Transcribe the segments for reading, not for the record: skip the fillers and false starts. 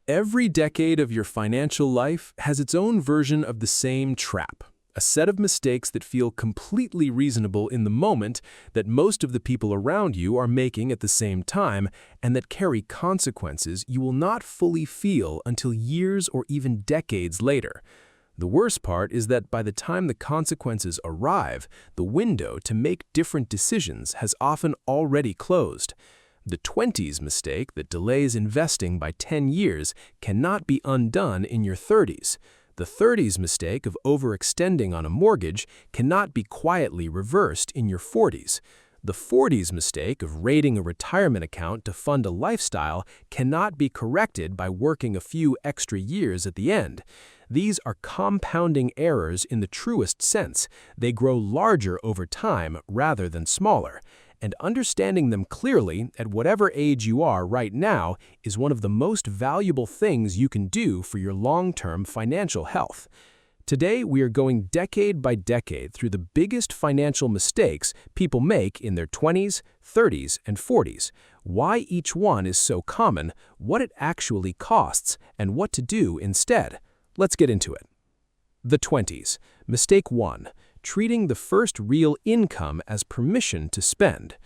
Every decade of your financial life has its own version of the same trap, a set of mistakes that feel completely reasonable in the moment that most of the people around you are making at the same time and that carry consequences you will not fully feel until years or even decades later. The worst part is that by the time the consequences arrive, the window to make different decisions has often already closed. The 20s mistake that delays investing by 10 years cannot be undone in your 30s. The 30s mistake of overextending on a mortgage cannot be quietly reversed in your 40s. The 40s mistake of raiding a retirement account to fund a lifestyle cannot be corrected by working a few extra years at the end. These are compounding errors in the truest sense. They grow larger over time rather than smaller. And understanding them clearly at whatever age you are right now is one of the most valuable things you can do for your long-term financial health. Today, we are going decade by decade through the biggest financial mistakes people make in their 20s, 30s, and 40s, why each one is so common, what it actually costs, and what to do instead. Let's get into it. The 20s. Mistake 1. Treating the first real income as permission to spend.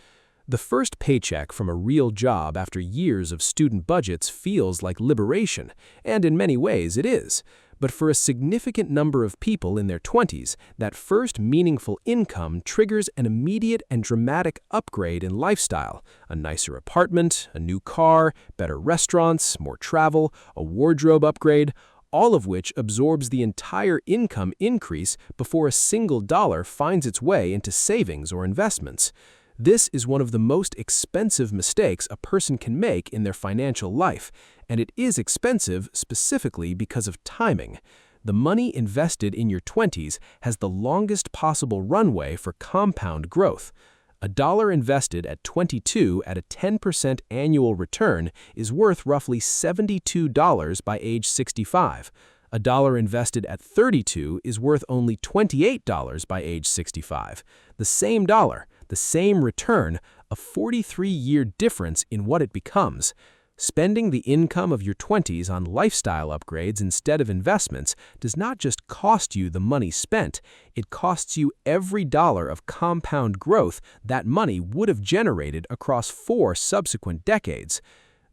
The first paycheck from a real job after years of student budgets feels like liberation, and in many ways it is. But for a significant number of people in their 20s, that first meaningful income triggers an immediate and dramatic upgrade in lifestyle. A nicer apartment, a new car, better restaurants, more travel, a wardrobe upgrade, all of which absorbs the entire income increase before a single dollar finds its way into savings or investments. This is one of the most expensive mistakes a person can make in their financial life, and it is expensive specifically because of timing. The money invested in your 20s has the longest possible runway for compound growth. A dollar invested at 22 at a 10% annual return is worth roughly $72 by age 65. A dollar invested at 32 is worth only $28 by age 65. The same dollar, the same return, a 43-year difference in what it becomes. Spending the income of your 20s on lifestyle upgrades instead of investments does not just cost you the money spent, it costs you every dollar of compound growth that money would have generated across 4 subsequent decades.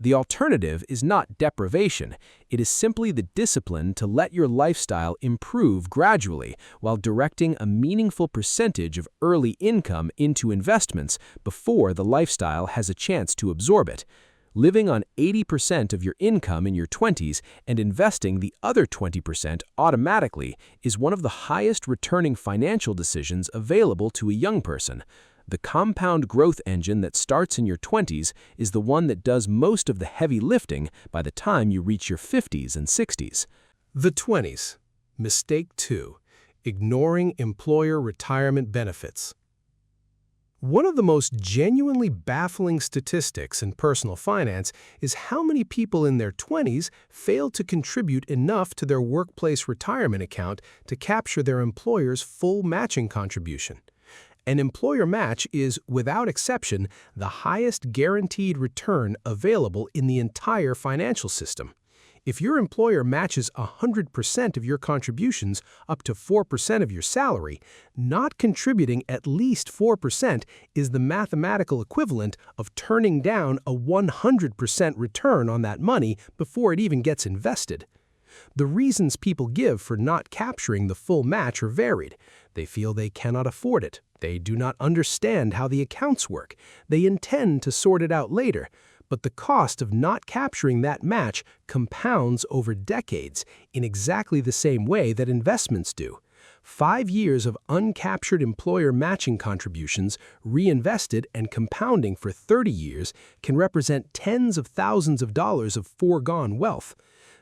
The alternative is not deprivation, it is simply the discipline to let your lifestyle improve gradually while directing a meaningful percentage of early income into investments before the lifestyle has a chance to absorb it. Living on 80% of your income in your 20s and investing the other 20% automatically is one of the highest returning financial decisions available to a young person. The compound growth engine that starts in your 20s is the one that does most of the heavy lifting by the time you reach your 50s and 60s. The 20s. Mistake 2. Ignoring employer retirement benefits. One of the most genuinely baffling statistics in personal finance is how many people in their 20s fail to contribute enough to their workplace retirement account to capture their employer's full matching contribution. An employer match is, without exception, the highest guaranteed return available in the entire financial system. If your employer matches 100% of your contributions up to 4% of your salary, not contributing at least 4% is the mathematical equivalent of turning down a 100% return on that money before it even gets invested. The reasons people give for not capturing the full match are varied. They feel they cannot afford it. They do not understand how the accounts work. They intend to sort it out later. But the cost of not capturing that match compounds over decades in exactly the same way that investments do. 5 years of uncaptured employer matching contributions, reinvested and compounding for 30 years, can represent tens of thousands of dollars of foregone wealth.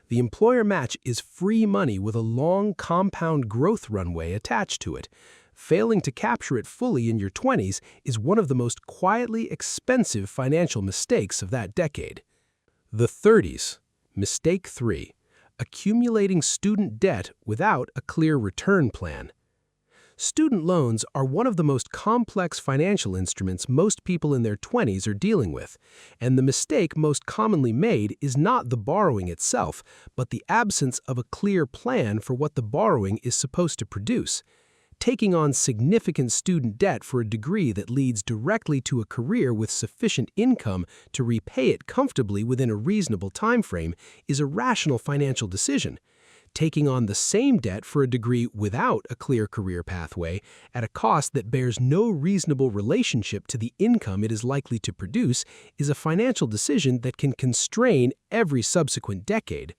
The employer match is free money with a long compound growth runway attached to it. Failing to capture it fully in your 20s is one of the most quietly expensive financial mistakes of that decade. The 30s. Mistake 3. Accumulating student debt without a clear return plan. Student loans are one of the most complex financial instruments most people in their 20s are dealing with, and the mistake most commonly made is not the borrowing itself, but the absence of a clear plan for what the borrowing is supposed to produce. Taking on significant student debt for a degree that leads directly to a career with sufficient income to repay it comfortably within a reasonable time frame is a rational financial decision. Taking on the same debt for a degree without a clear career pathway at a cost that bears no reasonable relationship to the income it is likely to produce is a financial decision that can constrain every subsequent decade.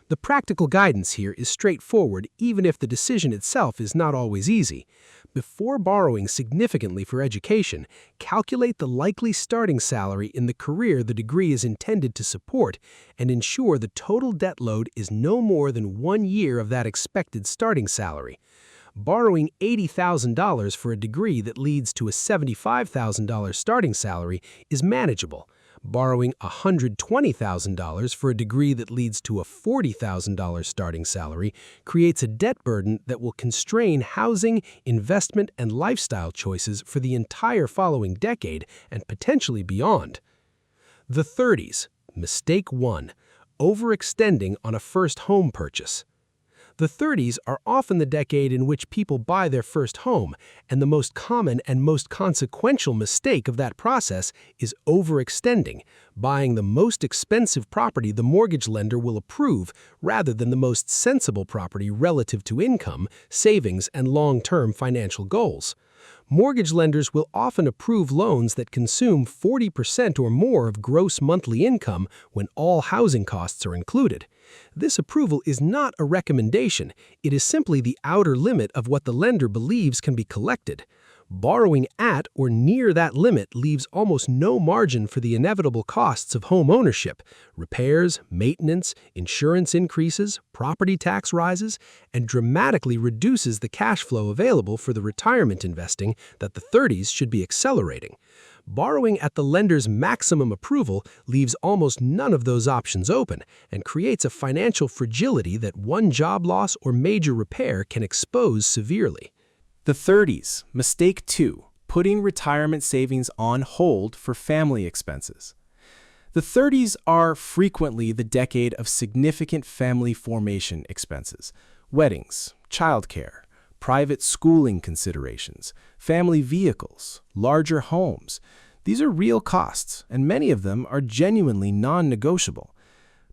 The practical guidance here is straightforward, even if the decision itself is not always easy. Before borrowing significantly for education, calculate the likely starting salary in the career the degree is intended to support and ensure the total debt load is no more than 1 year of that expected starting salary. Borrowing $80,000 for a degree that leads to a $75,000 starting salary is manageable. Borrowing $120,000 for a degree that leads to a $40,000 starting salary creates a debt burden that will constrain housing, investment, and lifestyle choices for the entire following decade and potentially beyond. The 30s. Mistake 1. Overextending on a first home purchase. The 30s are often the decade in which people buy their first home, and the most common and most consequential mistake of that process is overextending, buying the most expensive property the mortgage lender will approve rather than the most sensible property relative to income, savings, and long-term financial goals. Mortgage lenders will often approve loans that consume 40% or more of gross monthly income when all housing costs are included. This approval is not a recommendation, it is simply the outer limit of what the lender believes can be collected. Borrowing at or near that limit leaves almost no margin for the inevitable costs of home ownership, repairs, maintenance, insurance increases, property tax rises, and dramatically reduces the cash flow available for the retirement investing that the 30s should be accelerating. Borrowing at the lender's maximum approval leaves almost none of those options open and creates a financial fragility that one job loss or major repair can expose severely. The 30s. Mistake 2. Putting retirement savings on hold for family expenses. The 30s are frequently the decade of significant family formation expenses. Weddings, childcare, private schooling considerations, family vehicles, larger homes. These are real costs, and many of them are genuinely non-negotiable.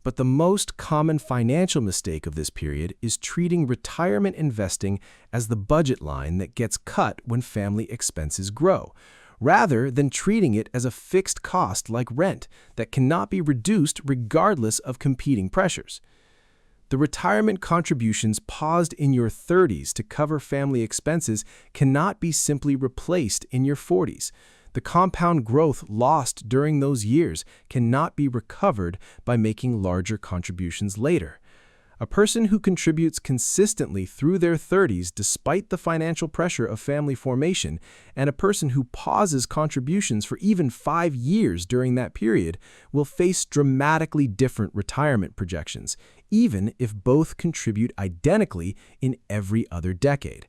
But the most common financial mistake of this period is treating retirement investing as the budget line that gets cut when family expenses grow, rather than treating it as a fixed cost like rent that cannot be reduced regardless of competing pressures. The retirement contributions paused in your 30s to cover family expenses cannot be simply replaced in your 40s. The compound growth lost during those years cannot be recovered by making larger contributions later. A person who contributes consistently through their 30s despite the financial pressure of family formation, and a person who pauses contributions for even 5 years during that period will face dramatically different retirement projections, even if both contribute identically in every other decade.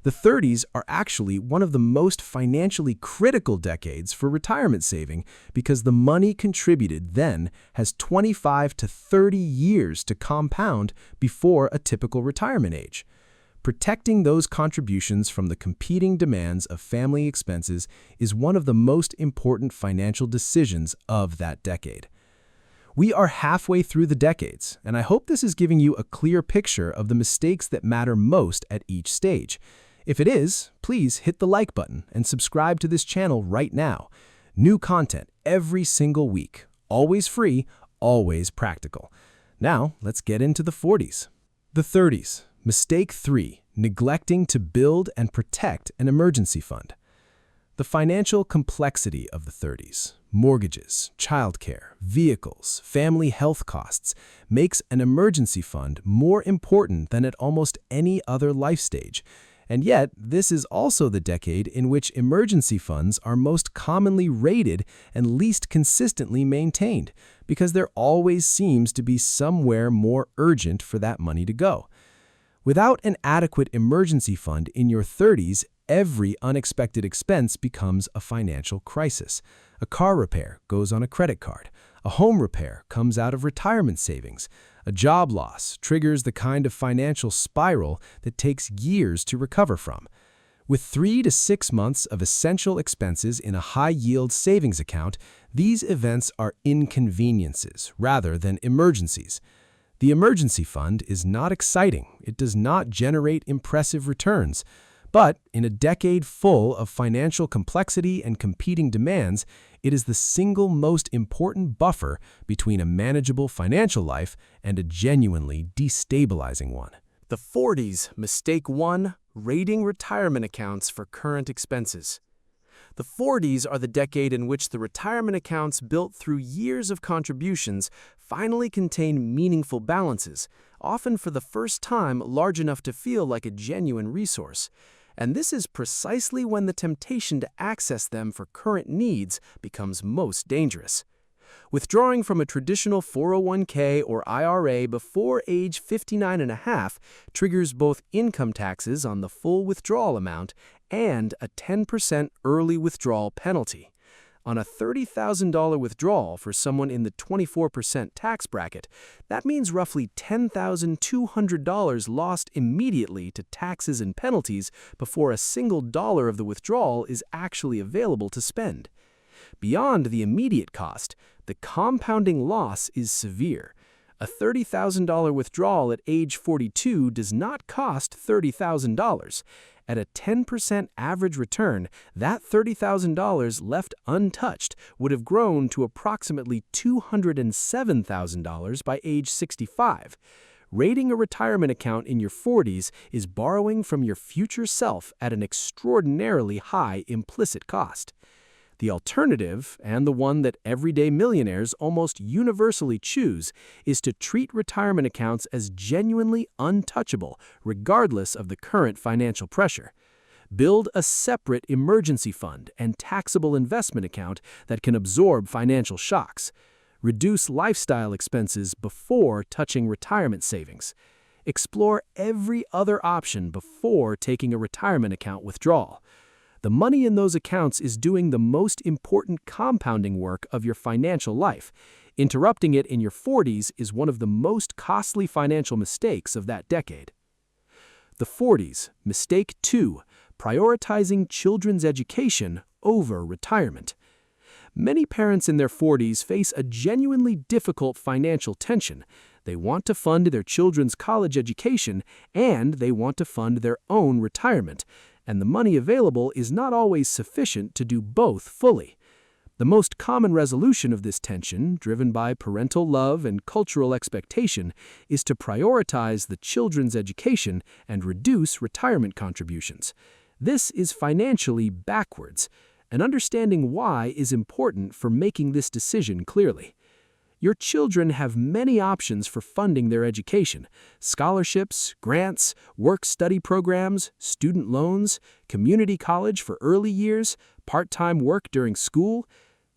The 30s are actually one of the most financially critical decades for retirement saving because the money contributed then has 25 to 30 years to compound before a typical retirement age. Protecting those contributions from the competing demands of family expenses is one of the most important financial decisions of that decade. We are halfway through the decades, and I hope this is giving you a clear picture of the mistakes that matter most at each stage. If it is, please hit the like button and subscribe to this channel right now. New content every single week, always free, always practical. Now, let's get into the 40s. The 30s. Mistake 3. Neglecting to build and protect an emergency fund. The financial complexity of the 30s, mortgages, childcare, vehicles, family health costs, makes an emergency fund more important than at almost any other life stage. And yet, this is also the decade in which emergency funds are most commonly rated and least consistently maintained, because there always seems to be somewhere more urgent for that money to go. Without an adequate emergency fund in your 30s, every unexpected expense becomes a financial crisis. A car repair goes on a credit card. A home repair comes out of retirement savings. A job loss triggers the kind of financial spiral that takes years to recover from. With 3 to 6 months of essential expenses in a high-yield savings account, these events are inconveniences rather than emergencies. The emergency fund is not exciting. It does not generate impressive returns. But in a decade full of financial complexity and competing demands, it is the single most important buffer between a manageable financial life and a genuinely destabilizing one. The 40s, mistake 1, raiding retirement accounts for current expenses. The 40s are the decade in which the retirement accounts built through years of contributions finally contain meaningful balances, often for the first time large enough to feel like a genuine resource. And this is precisely when the temptation to access them for current needs becomes most dangerous. Withdrawing from a traditional 401k or IRA before age 59 and a half triggers both income taxes on the full withdrawal amount and a 10% early withdrawal penalty. On a $30,000 withdrawal for someone in the 24% tax bracket, that means roughly $10,200 lost immediately to taxes and penalties before a single dollar of the withdrawal is actually available to spend. Beyond the immediate cost, the compounding loss is severe. A $30,000 withdrawal at age 42 does not cost $30,000. At a 10% average return, that $30,000 left untouched would have grown to approximately $207,000 by age 65. Raiding a retirement account in your 40s is borrowing from your future self at an extraordinarily high implicit cost. The alternative, and the one that everyday millionaires almost universally choose, is to treat retirement accounts as genuinely untouchable, regardless of the current financial pressure. Build a separate emergency fund and taxable investment account that can absorb financial shocks. Reduce lifestyle expenses before touching retirement savings. Explore every other option before taking a retirement account withdrawal. The money in those accounts is doing the most important compounding work of your financial life. Interrupting it in your 40s is one of the most costly financial mistakes of that decade. The 40s, mistake 2, prioritizing children's education over retirement. Many parents in their 40s face a genuinely difficult financial tension. They want to fund their children's college education, and they want to fund their own retirement. And the money available is not always sufficient to do both fully. The most common resolution of this tension, driven by parental love and cultural expectation, is to prioritize the children's education and reduce retirement contributions. This is financially backwards, and understanding why is important for making this decision clearly. Your children have many options for funding their education: scholarships, grants, work-study programs, student loans, community college for early years, part-time work during school.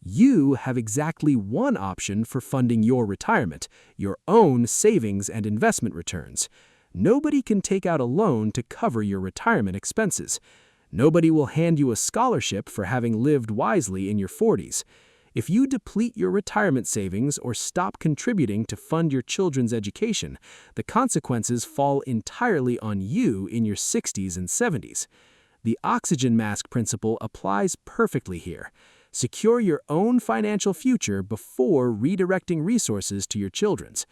You have exactly one option for funding your retirement: your own savings and investment returns. Nobody can take out a loan to cover your retirement expenses. Nobody will hand you a scholarship for having lived wisely in your 40s. If you deplete your retirement savings or stop contributing to fund your children's education, the consequences fall entirely on you in your 60s and 70s. The oxygen mask principle applies perfectly here. Secure your own financial future before redirecting resources to your children's.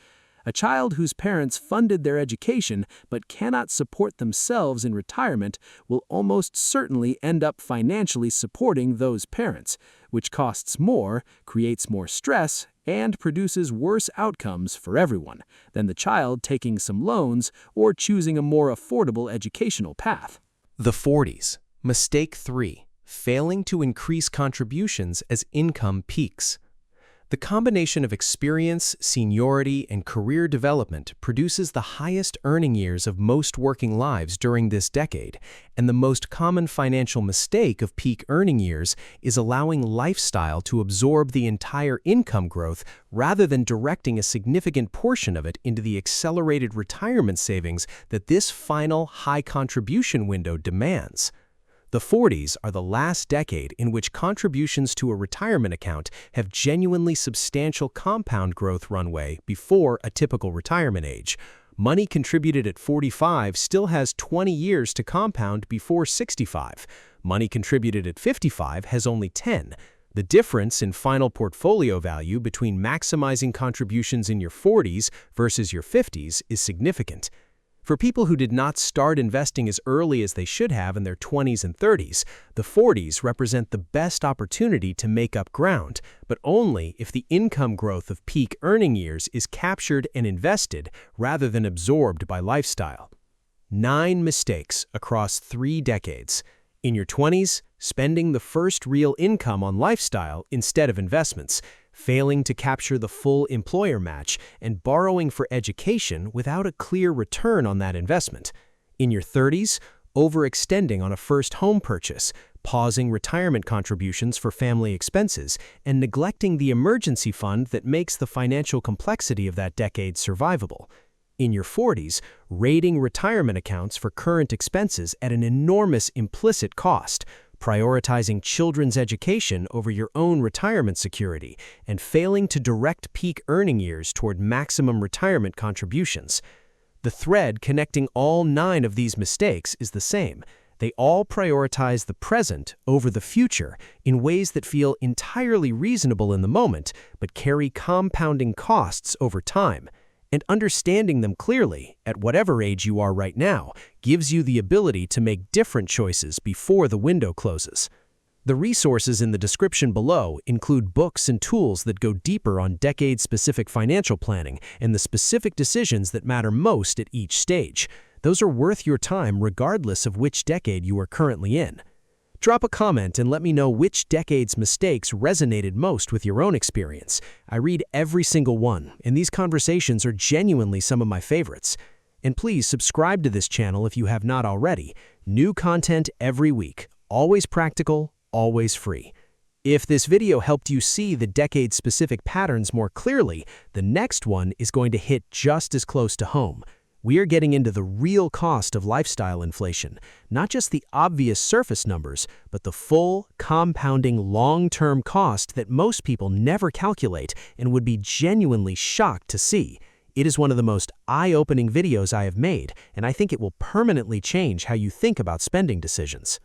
A child whose parents funded their education but cannot support themselves in retirement will almost certainly end up financially supporting those parents, which costs more, creates more stress, and produces worse outcomes for everyone than the child taking some loans or choosing a more affordable educational path. The 40s, mistake 3, failing to increase contributions as income peaks. The combination of experience, seniority, and career development produces the highest earning years of most working lives during this decade, and the most common financial mistake of peak earning years is allowing lifestyle to absorb the entire income growth rather than directing a significant portion of it into the accelerated retirement savings that this final high contribution window demands. The 40s are the last decade in which contributions to a retirement account have genuinely substantial compound growth runway before a typical retirement age. Money contributed at 45 still has 20 years to compound before 65. Money contributed at 55 has only 10. The difference in final portfolio value between maximizing contributions in your 40s versus your 50s is significant. For people who did not start investing as early as they should have in their 20s and 30s, the 40s represent the best opportunity to make up ground, but only if the income growth of peak earning years is captured and invested rather than absorbed by lifestyle. 9 mistakes across 3 decades. In your 20s, spending the first real income on lifestyle instead of investments, failing to capture the full employer match, and borrowing for education without a clear return on that investment. In your 30s, overextending on a first home purchase, pausing retirement contributions for family expenses, and neglecting the emergency fund that makes the financial complexity of that decade survivable. In your 40s, raiding retirement accounts for current expenses at an enormous implicit cost, prioritizing children's education over your own retirement security, and failing to direct peak earning years toward maximum retirement contributions. The thread connecting all 9 of these mistakes is the same. They all prioritize the present over the future in ways that feel entirely reasonable in the moment, but carry compounding costs over time. And understanding them clearly, at whatever age you are right now, gives you the ability to make different choices before the window closes. The resources in the description below include books and tools that go deeper on decade-specific financial planning and the specific decisions that matter most at each stage. Those are worth your time regardless of which decade you are currently in. Drop a comment and let me know which decade's mistakes resonated most with your own experience. I read every single one, and these conversations are genuinely some of my favorites. And please subscribe to this channel if you have not already. New content every week, always practical, always free. If this video helped you see the decade-specific patterns more clearly, the next one is going to hit just as close to home. We are getting into the real cost of lifestyle inflation, not just the obvious surface numbers, but the full, compounding long-term cost that most people never calculate and would be genuinely shocked to see. It is one of the most eye-opening videos I have made, and I think it will permanently change how you think about spending decisions.